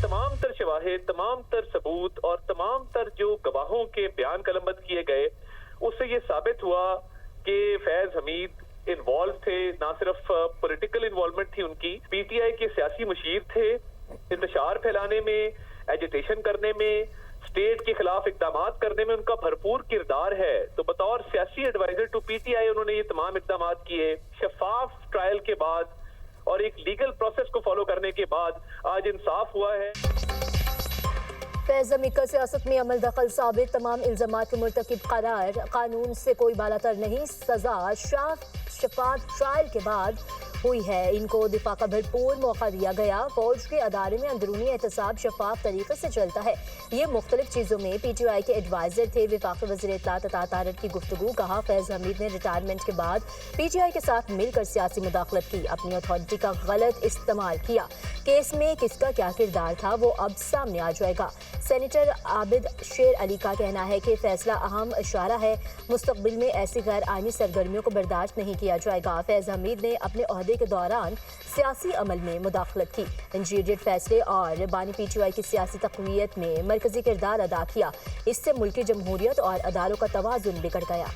तमाम तर शवाहिद, तमाम तर सबूत और तमाम तर जो गवाहों के बयान कलमबंद किए गए, उससे ये साबित हुआ कि फैज हमीद इन्वॉल्व थे। ना सिर्फ पॉलिटिकल इन्वॉल्वमेंट थी उनकी, पीटीआई के सियासी मुशीर थे, इंतशार फैलाने में, एजिटेशन करने में, स्टेट के खिलाफ इकदाम करने में उनका भरपूर किरदार है। तो बतौर सियासी एडवाइजर टू पीटीआई उन्होंने ये तमाम इकदाम किए। शफाफ ट्रायल के बाद और एक लीगल प्रोसेस को फॉलो करने के बाद आज इंसाफ हुआ है। फैज हमीद का सियासत में अमल दखल साबित, तमाम इल्जामात के मुर्तकिब करार, कानून से कोई बालातर नहीं, सजा शफाफ ट्रायल के बाद हुई है। इनको दिफा का भरपूर मौका दिया गया। फौज के अदारे में अंदरूनी एहतसाब शफाफ तरीके से चलता है। ये मुख्तलिफ चीज़ों में पीटीआई के एडवाइजर थे। वफाकी वज़ीर इत्तलात अता तारड़ की गुफ्तगू, कहा फैज हमीद ने रिटायरमेंट के बाद पीटीआई के साथ मिलकर सियासी मुदाखलत की, अपनी अथॉरिटी का गलत इस्तेमाल किया। केस में किसका क्या किरदार था वो अब सामने आ जाएगा। सेनेटर आबिद शेर अली का कहना है कि फैसला अहम इशारा है, मुस्तकबिल में ऐसी गैर आइनी सरगर्मियों को बर्दाश्त नहीं किया जाएगा। फैज हमीद ने अपने ओहदे के दौरान सियासी अमल में मुदाखलत की, इंजीनियरिंग फैसले और बानी पीटीआई की सियासी तक़वियत में मरकजी किरदार अदा किया। इससे मुल्की जमहूरियत और अदालों का तवाज़ुन बिगड़ गया।